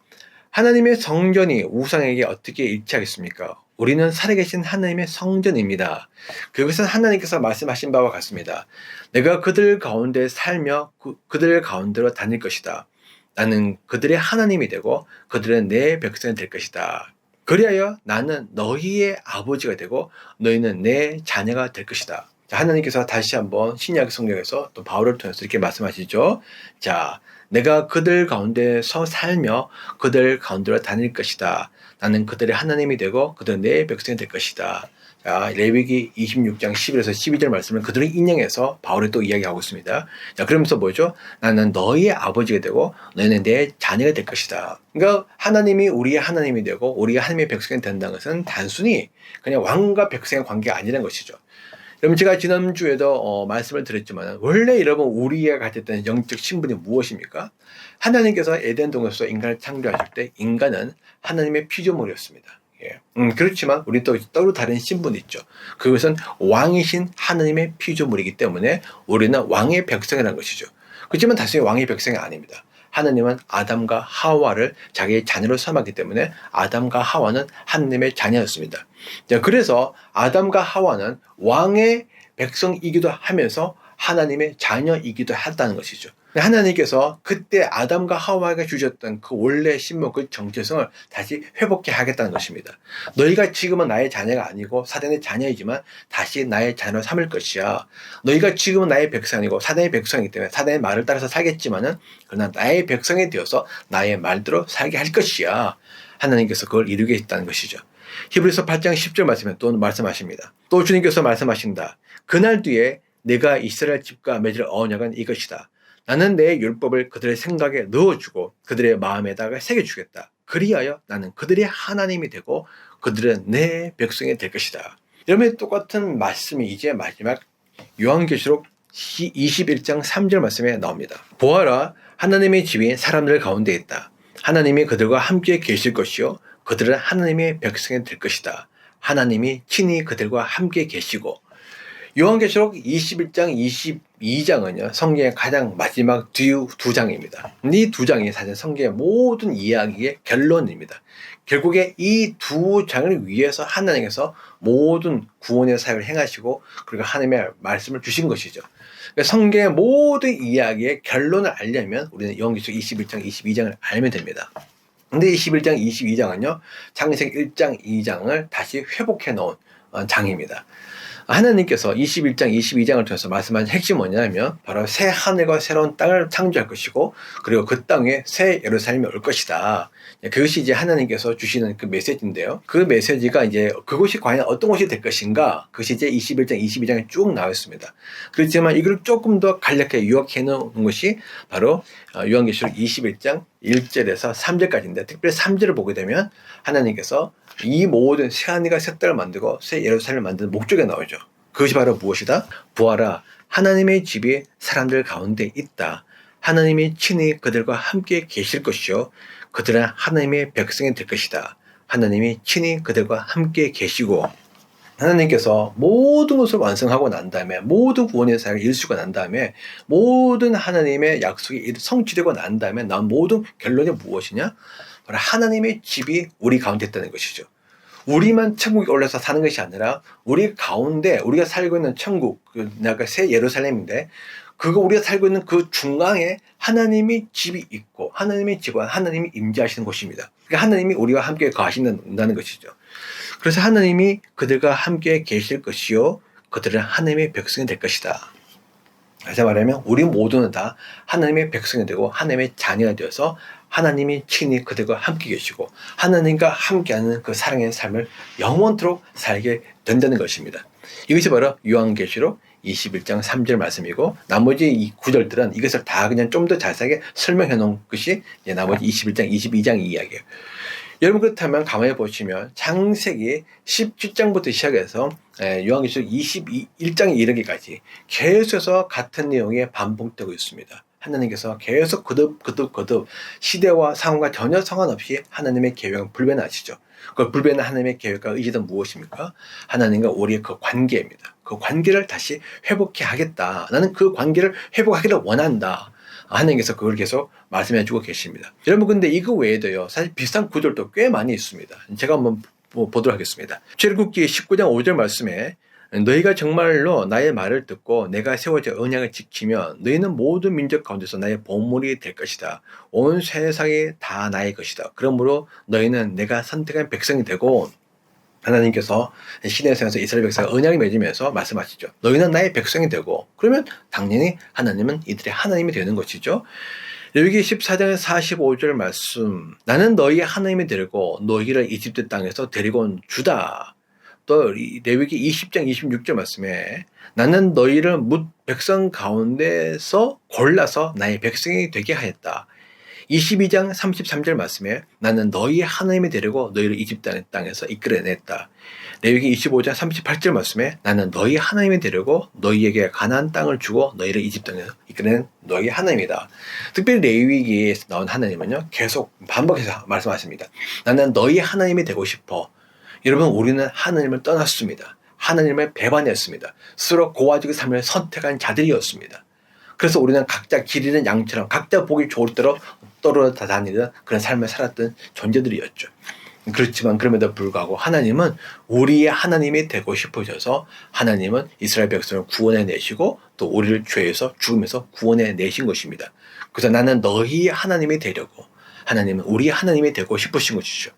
하나님의 성전이 우상에게 어떻게 일치하겠습니까? 우리는 살아계신 하나님의 성전입니다. 그것은 하나님께서 말씀하신 바와 같습니다. 내가 그들 가운데 살며 그들 가운데로 다닐 것이다. 나는 그들의 하나님이 되고 그들은 내 백성이 될 것이다. 그리하여 나는 너희의 아버지가 되고 너희는 내 자녀가 될 것이다. 자, 하나님께서 다시 한번 신약 성경에서 또 바울을 통해서 이렇게 말씀하시죠. 자, 내가 그들 가운데서 살며 그들 가운데로 다닐 것이다. 나는 그들의 하나님이 되고 그들은 내 백성이 될 것이다. 자, 레위기 26장 11에서 12절 말씀을 그대로 인용해서 바울이 또 이야기하고 있습니다. 자, 그러면서 뭐죠? 나는 너희의 아버지가 되고 너희는 내 자녀가 될 것이다. 그러니까 하나님이 우리의 하나님이 되고 우리가 하나님의 백성이 된다는 것은 단순히 그냥 왕과 백성의 관계가 아니라는 것이죠. 여러분, 제가 지난주에도 말씀을 드렸지만 원래 여러분 우리가 가졌던 영적 신분이 무엇입니까? 하나님께서 에덴 동에서 인간을 창조하실 때 인간은 하나님의 피조물이었습니다. 예. 그렇지만 우리 또 따로 다른 신분이 있죠. 그것은 왕이신 하나님의 피조물이기 때문에 우리는 왕의 백성이라는 것이죠. 그렇지만 단순히 왕의 백성이 아닙니다. 하나님은 아담과 하와를 자기의 자녀로 삼았기 때문에 아담과 하와는 하나님의 자녀였습니다. 자, 그래서 아담과 하와는 왕의 백성이기도 하면서 하나님의 자녀이기도 했다는 것이죠. 하나님께서 그때 아담과 하와가 주셨던 그 원래 신분, 그 정체성을 다시 회복해 하겠다는 것입니다. 너희가 지금은 나의 자녀가 아니고 사단의 자녀이지만 다시 나의 자녀로 삼을 것이야. 너희가 지금은 나의 백성이고 사단의 백성이기 때문에 사단의 말을 따라서 살겠지만은 그러나 나의 백성이 되어서 나의 말대로 살게 할 것이야. 하나님께서 그걸 이루겠다는 것이죠. 히브리서 8장 10절 말씀에 또 말씀하십니다. 또 주님께서 말씀하신다. 그날 뒤에 내가 이스라엘 집과 맺을 언약은 이것이다. 나는 내 율법을 그들의 생각에 넣어주고 그들의 마음에다가 새겨주겠다. 그리하여 나는 그들의 하나님이 되고 그들은 내 백성이 될 것이다. 여러분, 똑같은 말씀이 이제 마지막 요한계시록 21장 3절 말씀에 나옵니다. 보아라, 하나님의 집이 사람들 가운데 있다. 하나님이 그들과 함께 계실 것이요 그들은 하나님의 백성이 될 것이다. 하나님이 친히 그들과 함께 계시고. 요한계시록 21장 22장은요 성경의 가장 마지막 두 장입니다. 이 두 장이 사실 성경의 모든 이야기의 결론입니다. 결국에 이 두 장을 위해서 하나님께서 모든 구원의 사역을 행하시고 그리고 하나님의 말씀을 주신 것이죠. 그러니까 성경의 모든 이야기의 결론을 알려면 우리는 요한계시록 21장 22장을 알면 됩니다. 근데 21장 22장은요 창세기 1장 2장을 다시 회복해 놓은 장입니다. 하나님께서 21장, 22장을 통해서 말씀하신 핵심이 뭐냐면 바로 새 하늘과 새로운 땅을 창조할 것이고 그리고 그 땅에 새 예루살렘이 올 것이다. 그것이 이제 하나님께서 주시는 그 메시지인데요. 그 메시지가 이제 그곳이 과연 어떤 곳이 될 것인가 그것이 이제 21장, 22장에 쭉 나와 있습니다. 그렇지만 이걸 조금 더 간략하게 요약해 놓은 것이 바로 요한계시록 21장 1절에서 3절까지인데 특별히 3절을 보게 되면 하나님께서 이 모든 새 하늘과 새 땅을 만들고 새 예루살렘을 만드는 목적이 나오죠. 그것이 바로 무엇이다? 보아라, 하나님의 집이 사람들 가운데 있다. 하나님이 친히 그들과 함께 계실 것이요 그들은 하나님의 백성이 될 것이다. 하나님이 친히 그들과 함께 계시고 하나님께서 모든 것을 완성하고 난 다음에 모든 구원의 사역을 이루시고 난 다음에 모든 하나님의 약속이 성취되고 난 다음에 난 모든 결론이 무엇이냐? 바로 하나님의 집이 우리 가운데 있다는 것이죠. 우리만 천국에 올라서 사는 것이 아니라 우리 가운데 우리가 살고 있는 천국, 새 예루살렘인데 그거 우리가 살고 있는 그 중앙에 하나님의 집이 있고 하나님의 집과 하나님이 임재하시는 곳입니다. 그러니까 하나님이 우리와 함께 거하신다는 것이죠. 그래서 하나님이 그들과 함께 계실 것이요 그들은 하나님의 백성이 될 것이다. 다시 말하면 우리 모두는 다 하나님의 백성이 되고 하나님의 자녀가 되어서 하나님이 친히 그들과 함께 계시고 하나님과 함께하는 그 사랑의 삶을 영원토록 살게 된다는 것입니다. 이것이 바로 요한계시록 21장 3절 말씀이고 나머지 이 구절들은 이것을 다 그냥 좀 더 자세하게 설명해 놓은 것이 나머지 21장, 22장 이야기예요. 여러분 그렇다면 가만히 보시면 창세기 17장부터 시작해서 요한계시록 21장에 이르기까지 계속해서 같은 내용이 반복되고 있습니다. 하나님께서 계속 거듭 시대와 상황과 전혀 상관없이 하나님의 계획은 불변하시죠. 그 불변한 하나님의 계획과 의지는 무엇입니까? 하나님과 우리의 그 관계입니다. 그 관계를 다시 회복해 하겠다. 나는 그 관계를 회복하기를 원한다. 하나님께서 그걸 계속 말씀해 주고 계십니다. 여러분 근데 이거 외에도요 사실 비슷한 구절도 꽤 많이 있습니다. 제가 한번 보도록 하겠습니다. 출애굽기 19장 5절 말씀에 너희가 정말로 나의 말을 듣고 내가 세워진 언약을 지키면 너희는 모든 민족 가운데서 나의 보물이 될 것이다. 온 세상이 다 나의 것이다. 그러므로 너희는 내가 선택한 백성이 되고 하나님께서 시내에서 이스라엘 백성과 언약을 맺으면서 말씀하시죠. 너희는 나의 백성이 되고 그러면 당연히 하나님은 이들의 하나님이 되는 것이죠. 여기 14장 45절 말씀 나는 너희의 하나님이 되고 너희를 이집트 땅에서 데리고 온 주다. 또 레위기 20장 26절 말씀에 나는 너희를 뭇 백성 가운데서 골라서 나의 백성이 되게 하였다. 22장 33절 말씀에 나는 너희 하나님이 되려고 너희를 이집 땅에서 이끌어냈다. 레위기 25장 38절 말씀에 나는 너희 하나님이 되려고 너희에게 가나안 땅을 주고 너희를 이집 땅에서 이끌어낸 너희 하나님이다. 특별히 레위기에서 나온 하나님은요, 계속 반복해서 말씀하십니다. 나는 너희 하나님이 되고 싶어. 여러분, 우리는 하나님을 떠났습니다. 하나님을 배반했습니다. 스스로 고아지고 삶을 선택한 자들이었습니다. 그래서 우리는 각자 길 잃은 양처럼 각자 보기 좋을 대로 떨어다니던 그런 삶을 살았던 존재들이었죠. 그렇지만 그럼에도 불구하고 하나님은 우리의 하나님이 되고 싶으셔서 하나님은 이스라엘 백성을 구원해 내시고 또 우리를 죄에서 죽음에서 구원해 내신 것입니다. 그래서 나는 너희 하나님이 되려고, 하나님은 우리 하나님이 되고 싶으신 것이죠.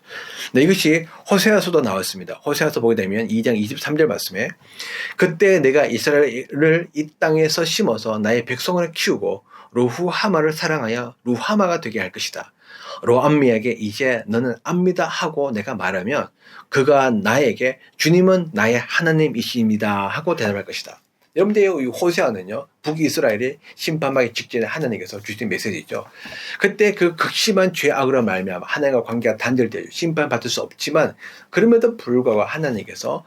네, 이것이 호세아서도 나왔습니다. 호세아서 보게 되면 2장 23절 말씀에 그때 내가 이스라엘을 이 땅에서 심어서 나의 백성을 키우고 로후하마를 사랑하여 루하마가 되게 할 것이다. 로암미에게 이제 너는 압니다 하고 내가 말하면 그가 나에게 주님은 나의 하나님이십니다 하고 대답할 것이다. 여러분들, 이 호세아는요, 북이스라엘이 심판하기 직전에 하나님께서 주신 메시지죠. 그때 그 극심한 죄악으로 말미암아 하나님과 관계가 단절되어 심판받을 수 없지만 그럼에도 불구하고 하나님께서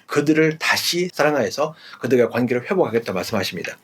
그들을 다시 사랑하여서 그들과 관계를 회복하겠다 말씀하십니다.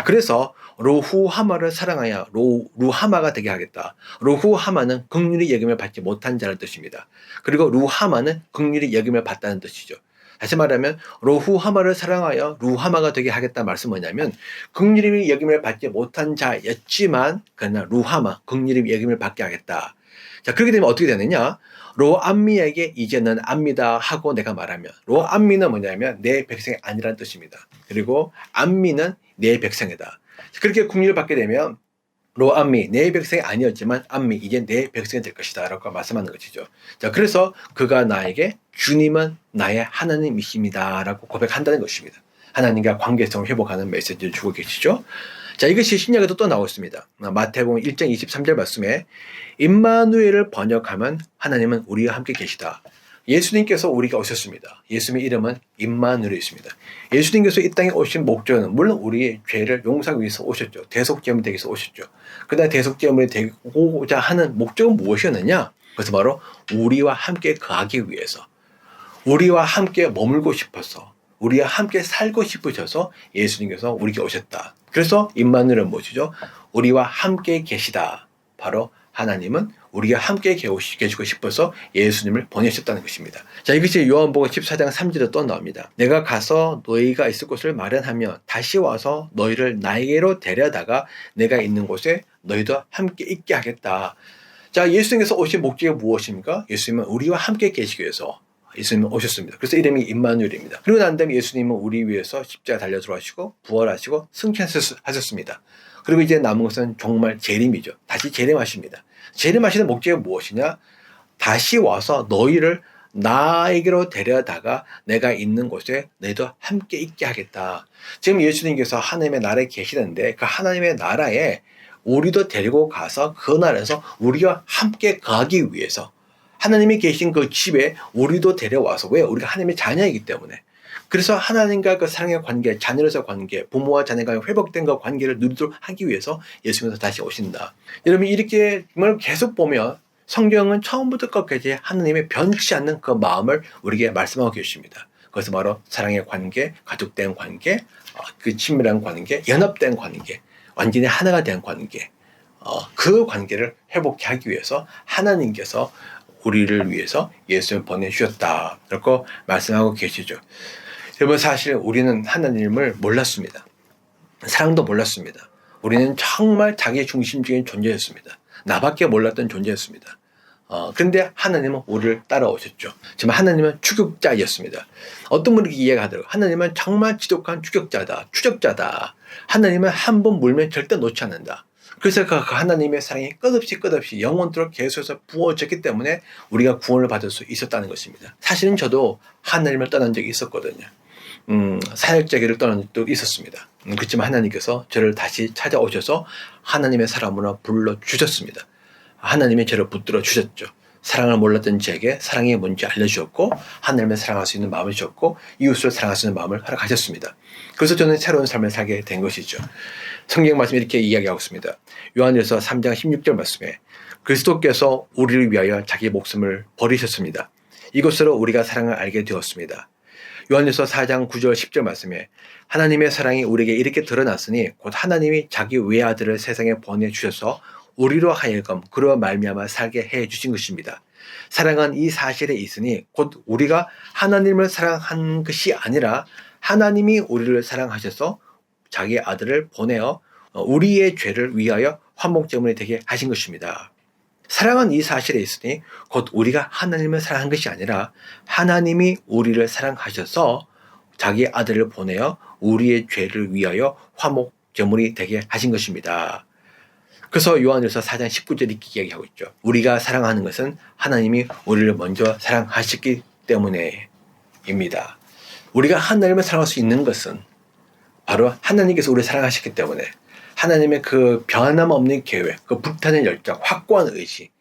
그래서 로후하마를 사랑하여 루하마가 되게 하겠다. 로후하마는 긍휼히 여김을 받지 못한 자라는 뜻입니다. 그리고 루하마는 긍휼히 여김을 받다는 뜻이죠. 다시 말하면 로후하마를 사랑하여 루하마가 되게 하겠다 말씀은 뭐냐면 긍휼히 여김을 받지 못한 자였지만 그러나 루하마, 긍휼히 여김을 받게 하겠다. 자, 그렇게 되면 어떻게 되느냐? 로암미에게 이제는 압니다 하고 내가 말하면, 로암미는 뭐냐면 내 백성이 아니라는 뜻입니다. 그리고 암미는 내 백성이다. 그렇게 긍휼을 받게 되면 로암미, 내 백성이 아니었지만 암미, 이제 내 백성이 될 것이다 라고 말씀하는 것이죠. 자, 그래서 그가 나에게 주님은 나의 하나님이십니다 라고 고백한다는 것입니다. 하나님과 관계성을 회복하는 메시지를 주고 계시죠. 자, 이것이 신약에도 또 나오고 있습니다. 마태복음 1장 23절 말씀에 임마누엘을 번역하면 하나님은 우리와 함께 계시다. 예수님께서 우리가 오셨습니다. 예수님의 이름은 임마누엘이십니다. 예수님께서 이 땅에 오신 목적은 물론 우리의 죄를 용서하기 위해서 오셨죠. 대속제물이 되기 위해서 오셨죠. 그러나 대속제물이 되고자 하는 목적은 무엇이었느냐? 그것은 바로 우리와 함께 거하기 위해서, 우리와 함께 머물고 싶어서, 우리와 함께 살고 싶으셔서 예수님께서 우리에게 오셨다. 그래서 임마누엘은 무엇이죠? 우리와 함께 계시다. 바로 하나님은 우리가 함께 계시고 싶어서 예수님을 보내셨다는 것입니다. 자, 이것이 요한복음 14장 3절에 또 나옵니다. 내가 가서 너희가 있을 곳을 마련하며 다시 와서 너희를 나에게로 데려다가 내가 있는 곳에 너희도 함께 있게 하겠다. 자, 예수님께서 오신 목적이 무엇입니까? 예수님은 우리와 함께 계시기 위해서 예수님은 오셨습니다. 그래서 이름이 임마누엘입니다. 그리고 난 다음에 예수님은 우리 위해서 십자가 달려 들어가시고 부활하시고 승천하셨습니다. 그리고 이제 남은 것은 정말 재림이죠. 다시 재림하십니다. 재림하시는 목적이 무엇이냐? 다시 와서 너희를 나에게로 데려다가 내가 있는 곳에 너희도 함께 있게 하겠다. 지금 예수님께서 하나님의 나라에 계시는데 그 하나님의 나라에 우리도 데리고 가서 그 나라에서 우리와 함께 가기 위해서 하나님이 계신 그 집에 우리도 데려와서, 왜? 우리가 하나님의 자녀이기 때문에. 그래서 하나님과 그 사랑의 관계, 자녀로서 관계, 부모와 자녀가 회복된 그 관계를 누리도록 하기 위해서 예수님께서 다시 오신다. 여러분, 이렇게 계속 보면 성경은 처음부터 끝까지 하나님의 변치 않는 그 마음을 우리에게 말씀하고 계십니다. 그것은 바로 사랑의 관계, 가족된 관계, 그 친밀한 관계, 연합된 관계, 완전히 하나가 된 관계, 그 관계를 회복하게 하기 위해서 하나님께서 우리를 위해서 예수님을 보내주셨다. 라고 말씀하고 계시죠. 여러분, 사실 우리는 하나님을 몰랐습니다. 사랑도 몰랐습니다. 우리는 정말 자기 중심적인 존재였습니다. 나밖에 몰랐던 존재였습니다. 그런데 하나님은 우리를 따라오셨죠. 지금 하나님은 추격자였습니다. 어떤 분이 이해하더라고요. 하나님은 정말 지독한 추격자다. 추적자다. 하나님은 한 번 물면 절대 놓지 않는다. 그래서 그 하나님의 사랑이 끝없이 영원토록 계속해서 부어졌기 때문에 우리가 구원을 받을 수 있었다는 것입니다. 사실은 저도 하나님을 떠난 적이 있었거든요. 사역자기를 떠난 적도 있었습니다. 그렇지만 하나님께서 저를 다시 찾아오셔서 하나님의 사람으로 불러주셨습니다. 하나님이 저를 붙들어 주셨죠. 사랑을 몰랐던 저에게 사랑이 뭔지 알려주었고 하나님을 사랑할 수 있는 마음을 주었고 이웃을 사랑할 수 있는 마음을 허락하셨습니다. 그래서 저는 새로운 삶을 살게 된 것이죠. 성경 말씀이 이렇게 이야기하고 있습니다. 요한일서 3장 16절 말씀에 그리스도께서 우리를 위하여 자기 목숨을 버리셨습니다. 이것으로 우리가 사랑을 알게 되었습니다. 요한일서 4장 9절 10절 말씀에 하나님의 사랑이 우리에게 이렇게 드러났으니 곧 하나님이 자기 외아들을 세상에 보내주셔서 우리로 하여금 그로 말미암아 살게 해 주신 것입니다. 사랑은 이 사실에 있으니 곧 우리가 하나님을 사랑한 것이 아니라 하나님이 우리를 사랑하셔서 자기 아들을 보내어 우리의 죄를 위하여 화목제물이 되게 하신 것입니다. 사랑은 이 사실에 있으니 곧 우리가 하나님을 사랑한 것이 아니라 하나님이 우리를 사랑하셔서 자기 아들을 보내어 우리의 죄를 위하여 화목제물이 되게 하신 것입니다. 그래서 요한일서 4장 19절이 이렇게 이야기하고 있죠. 우리가 사랑하는 것은 하나님이 우리를 먼저 사랑하셨기 때문에입니다. 우리가 하나님을 사랑할 수 있는 것은 바로 하나님께서 우리를 사랑하셨기 때문에 하나님의 그 변함없는 계획, 그 불타는 열정, 확고한 의지,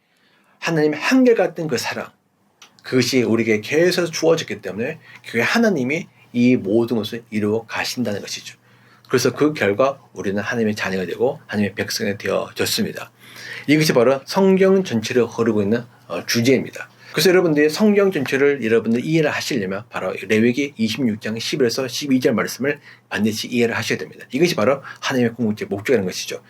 하나님의 한결같은 그 사랑, 그것이 우리에게 계속 주어졌기 때문에 그게 하나님이 이 모든 것을 이루어 가신다는 것이죠. 그래서 그 결과 우리는 하나님의 자녀가 되고 하나님의 백성이 되어졌습니다. 이것이 바로 성경 전체를 흐르고 있는 주제입니다. 그래서 여러분들이 성경 전체를 여러분들 이해를 하시려면 바로 레위기 26장 11에서 12절 말씀을 반드시 이해를 하셔야 됩니다. 이것이 바로 하나님의 궁극적 목적이라는 것이죠.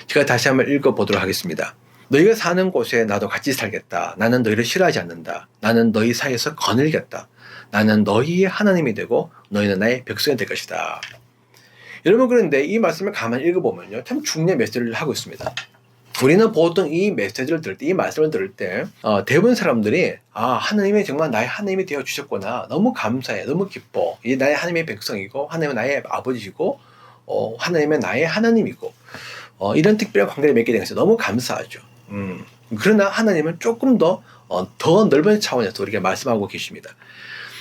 제가 다시 한번 읽어보도록 하겠습니다. 너희가 사는 곳에 나도 같이 살겠다. 나는 너희를 싫어하지 않는다. 나는 너희 사이에서 거닐겠다. 나는 너희의 하나님이 되고 너희는 나의 백성이 될 것이다. 여러분, 그런데 이 말씀을 가만히 읽어보면요, 참 중요한 메시지를 하고 있습니다. 우리는 보통 이 메시지를 들을 때, 이 말씀을 들을 때 대부분 사람들이 하나님이 정말 나의 하나님이 되어주셨구나, 너무 감사해, 너무 기뻐, 이제 나의 하나님의 백성이고 하나님은 나의 아버지시고 하나님은 나의 하나님이고 이런 특별한 관계를 맺게 된 것이 너무 감사하죠. 그러나 하나님은 조금 더 넓은 차원에서 우리에게 말씀하고 계십니다.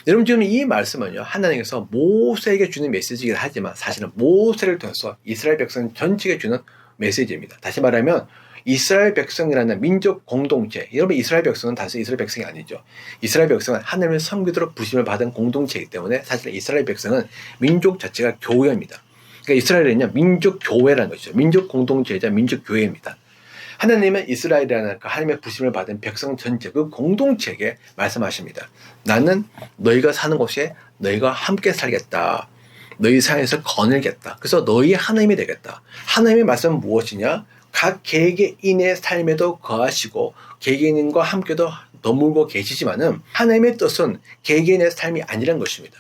여러분, 지금 이 말씀은요, 하나님께서 모세에게 주는 메시지이긴 하지만 사실은 모세를 통해서 이스라엘 백성 전체에게 주는 메시지입니다. 다시 말하면 이스라엘 백성이라는 민족 공동체, 여러분, 이스라엘 백성은 단순히 이스라엘 백성이 아니죠. 이스라엘 백성은 하나님을 섬기도록 부심을 받은 공동체이기 때문에 사실 이스라엘 백성은 민족 자체가 교회입니다. 그러니까 이스라엘은요, 민족 교회라는 것이죠. 민족 공동체이자 민족 교회입니다. 하나님은 이스라엘이라는 그 하나님의 부심을 받은 백성 전체 그 공동체에게 말씀하십니다. 나는 너희가 사는 곳에 너희가 함께 살겠다. 너희 사이에서 거닐겠다. 그래서 너희 하나님이 되겠다. 하나님의 말씀은 무엇이냐? 각 개개인의 삶에도 거하시고 개개인과 함께도 더물고 계시지만은 하나님의 뜻은 개개인의 삶이 아니란 것입니다.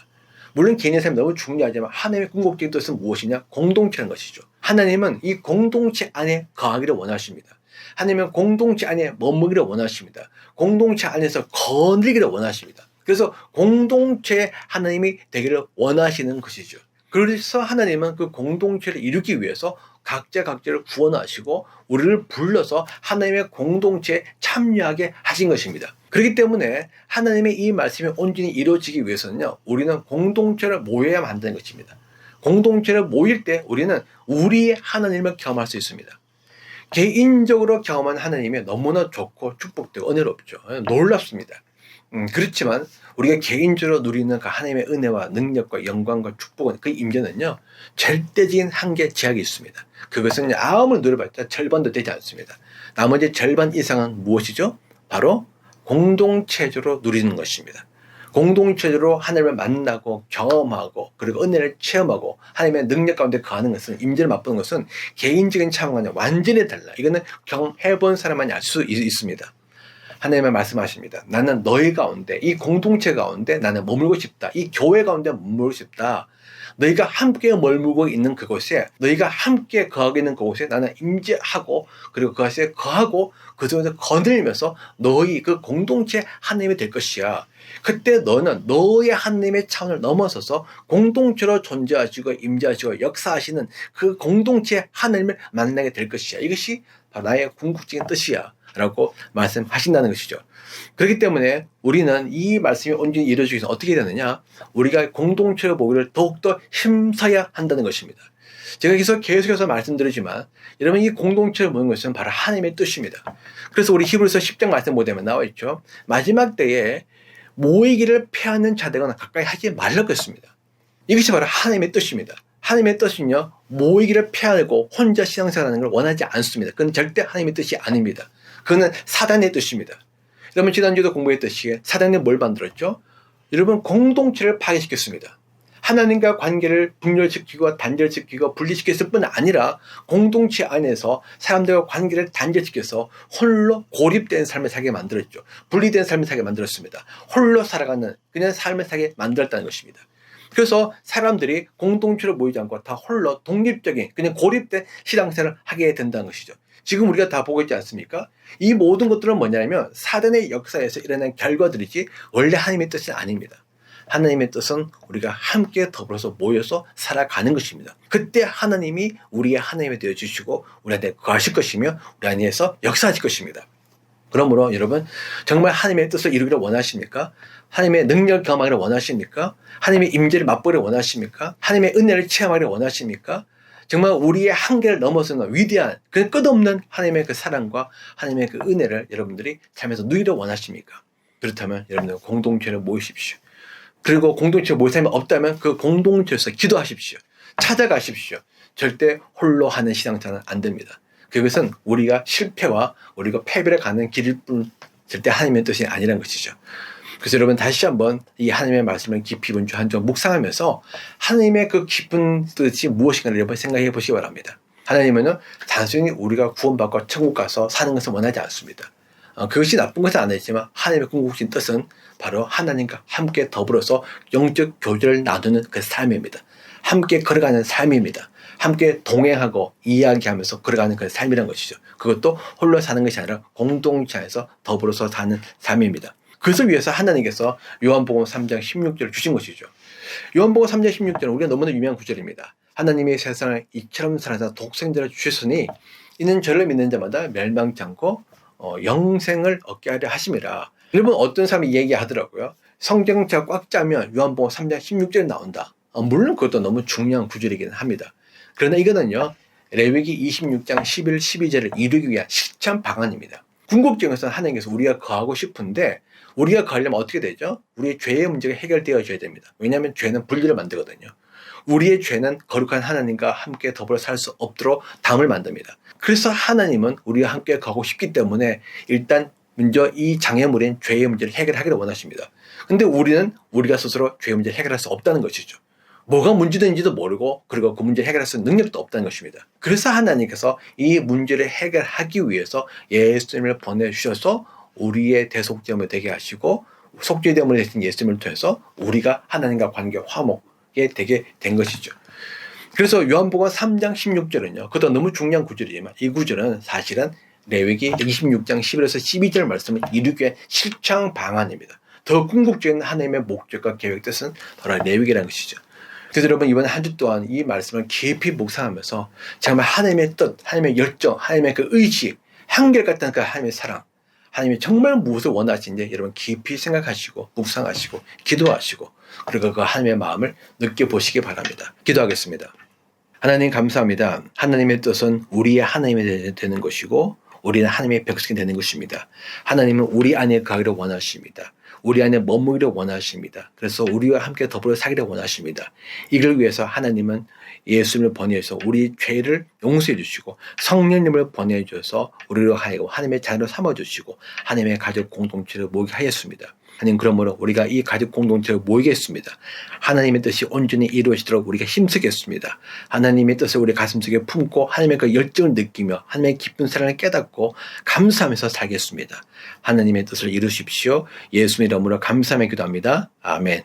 물론 개인의 삶이 너무 중요하지만 하나님의 궁극적인 뜻은 무엇이냐? 공동체라는 것이죠. 하나님은 이 공동체 안에 거하기를 원하십니다. 하나님은 공동체 안에 머무기를 원하십니다. 공동체 안에서 거닐기를 원하십니다. 그래서 공동체 하나님이 되기를 원하시는 것이죠. 그래서 하나님은 그 공동체를 이루기 위해서 각자를 구원하시고 우리를 불러서 하나님의 공동체에 참여하게 하신 것입니다. 그렇기 때문에 하나님의 이 말씀이 온전히 이루어지기 위해서는요, 우리는 공동체를 모여야만 한다는 것입니다. 공동체를 모일 때 우리는 우리의 하나님을 경험할 수 있습니다. 개인적으로 경험한 하나님이 너무나 좋고 축복되고 은혜롭죠. 놀랍습니다. 그렇지만 우리가 개인적으로 누리는 그 하나님의 은혜와 능력과 영광과 축복은 그 임재는요, 절대적인 한계 제약이 있습니다. 그것은 아무리 노력해봤자 절반도 되지 않습니다. 나머지 절반 이상은 무엇이죠? 바로 공동체적으로 누리는 것입니다. 공동체적으로 하나님을 만나고 경험하고 그리고 은혜를 체험하고 하나님의 능력 가운데 거하는 것은, 임재를 맛보는 것은 개인적인 체험과는 완전히 달라. 이거는 경험해본 사람만이 알 수 있습니다. 하나님은 말씀하십니다. 나는 너희 가운데, 이 공동체 가운데 나는 머물고 싶다. 이 교회 가운데 머물고 싶다. 너희가 함께 머물고 있는 그곳에, 너희가 함께 거하고 있는 그곳에 나는 임재하고 그리고 그것에 거하고 그 속에서 거닐면서 너희 그 공동체 하나님이 될 것이야. 그때 너는 너의 하나님의 차원을 넘어서서 공동체로 존재하시고 임재하시고 역사하시는 그 공동체 하나님을 만나게 될 것이야. 이것이 바로 나의 궁극적인 뜻이야 라고 말씀하신다는 것이죠. 그렇기 때문에 우리는 이 말씀이 온전히 이루어지기 위해서 어떻게 되느냐? 우리가 공동체로 보기를 더욱더 힘써야 한다는 것입니다. 제가 계속해서 말씀드리지만 여러분 이 공동체를 모는 것은 바로 하나님의 뜻입니다. 그래서 우리 히브리서 10장 말씀 보면 나와 있죠. 마지막 때에 모이기를 패하는 자들과 가까이 하지 말라고 했습니다. 이것이 바로 하나님의 뜻입니다. 하나님의 뜻은요, 모이기를 피하고 혼자 신앙생활하는 걸 원하지 않습니다. 그건 절대 하나님의 뜻이 아닙니다. 그거는 사단의 뜻입니다. 여러분 지난주에도 공부했듯이 사단이 뭘 만들었죠? 여러분 공동체를 파괴시켰습니다. 하나님과 관계를 분열시키고 단절시키고 분리시켰을 뿐 아니라 공동체 안에서 사람들과 관계를 단절시켜서 홀로 고립된 삶을 살게 만들었죠. 분리된 삶을 살게 만들었습니다. 홀로 살아가는 그냥 삶을 살게 만들었다는 것입니다. 그래서 사람들이 공동체로 모이지 않고 다 홀로 독립적인 그냥 고립된 신앙생활을 하게 된다는 것이죠. 지금 우리가 다 보고 있지 않습니까? 이 모든 것들은 뭐냐면 사단의 역사에서 일어난 결과들이지 원래 하나님의 뜻은 아닙니다. 하나님의 뜻은 우리가 함께 더불어서 모여서 살아가는 것입니다. 그때 하나님이 우리의 하나님이 되어주시고 우리한테 거하실 것이며 우리 안에서 역사하실 것입니다. 그러므로 여러분 정말 하나님의 뜻을 이루기를 원하십니까? 하나님의 능력을 경험하기를 원하십니까? 하나님의 임재를 맛보기를 원하십니까? 하나님의 은혜를 체험하기를 원하십니까? 정말 우리의 한계를 넘어서는 위대한 그 끝없는 하나님의 그 사랑과 하나님의 그 은혜를 여러분들이 삶에서 누리기를 원하십니까? 그렇다면 여러분들 공동체를 모이십시오. 그리고 공동체에 모일 사람이 없다면 그 공동체에서 기도하십시오. 찾아가십시오. 절대 홀로 하는 신앙생활은 안 됩니다. 그것은 우리가 실패와 우리가 패배를 가는 길일 뿐 절대 하나님의 뜻이 아니라는 것이죠. 그래서 여러분 다시 한번 이 하나님의 말씀을 깊이 본 주 한 주 묵상하면서 하나님의 그 깊은 뜻이 무엇인가를 여러분 생각해 보시기 바랍니다. 하나님은 단순히 우리가 구원받고 천국 가서 사는 것을 원하지 않습니다. 그것이 나쁜 것은 아니지만 하나님의 궁극적인 뜻은 바로 하나님과 함께 더불어서 영적 교제를 나누는 그 삶입니다. 함께 걸어가는 삶입니다. 함께 동행하고 이야기하면서 걸어가는 그 삶이라는 것이죠. 그것도 홀로 사는 것이 아니라 공동체에서 더불어서 사는 삶입니다. 그것을 위해서 하나님께서 요한복음 3장 16절을 주신 것이죠. 요한복음 3장 16절은 우리가 너무나 유명한 구절입니다. 하나님이 세상을 이처럼 사랑하사 독생자를 주셨으니 이는 저를 믿는 자마다 멸망치 않고 영생을 얻게 하려 하심이라. 여러분 어떤 사람이 얘기하더라고요. 성경책 꽉 짜면 요한복음 3장 16절이 나온다. 물론 그것도 너무 중요한 구절이긴 합니다. 그러나 이거는요. 레위기 26장 11, 12절을 이루기 위한 실천 방안입니다. 궁극적으로는 하나님께서 우리가 거하고 싶은데 우리가 거하려면 어떻게 되죠? 우리의 죄의 문제가 해결되어져야 됩니다. 왜냐하면 죄는 분리를 만들거든요. 우리의 죄는 거룩한 하나님과 함께 더불어 살 수 없도록 담을 만듭니다. 그래서 하나님은 우리와 함께 가고 싶기 때문에 일단 먼저 이 장애물인 죄의 문제를 해결하기를 원하십니다. 근데 우리는 우리가 스스로 죄의 문제를 해결할 수 없다는 것이죠. 뭐가 문제된지도 모르고 그리고 그 문제를 해결할 수 있는 능력도 없다는 것입니다. 그래서 하나님께서 이 문제를 해결하기 위해서 예수님을 보내주셔서 우리의 대속제물이 되게 하시고 속죄제물이 되신 예수님을 통해서 우리가 하나님과 관계 화목에 되게 된 것이죠. 그래서 요한복음 3장 16절은요. 그것도 너무 중요한 구절이지만 이 구절은 사실은 레위기 26장 11에서 12절 말씀을 이루기 위한 실천 방안입니다. 더 궁극적인 하나님의 목적과 계획 뜻은 바로 레위기라는 것이죠. 그래서 여러분 이번 한 주 동안 이 말씀을 깊이 묵상하면서 정말 하나님의 뜻, 하나님의 열정, 하나님의 그 의지, 한결같은 그 하나님의 사랑, 하나님이 정말 무엇을 원하시는지 여러분 깊이 생각하시고 묵상하시고 기도하시고 그리고 그 하나님의 마음을 느껴보시기 바랍니다. 기도하겠습니다. 하나님 감사합니다. 하나님의 뜻은 우리의 하나님이 되는 것이고 우리는 하나님의 백성이 되는 것입니다. 하나님은 우리 안에 가기를 원하십니다. 우리 안에 머무기를 원하십니다. 그래서 우리와 함께 더불어 살기를 원하십니다. 이걸 위해서 하나님은 예수님을 보내서 우리 죄를 용서해 주시고 성령님을 보내주셔서 우리로 하여금 하나님의 자녀로 삼아주시고 하나님의 가족 공동체를 모이게 하였습니다. 하나님 그러므로 우리가 이 가족 공동체를 모이겠습니다. 하나님의 뜻이 온전히 이루어지도록 우리가 힘쓰겠습니다. 하나님의 뜻을 우리 가슴속에 품고 하나님의 그 열정을 느끼며 하나님의 깊은 사랑을 깨닫고 감사하면서 살겠습니다. 하나님의 뜻을 이루십시오. 예수님의 이름으로 감사하며 기도합니다. 아멘.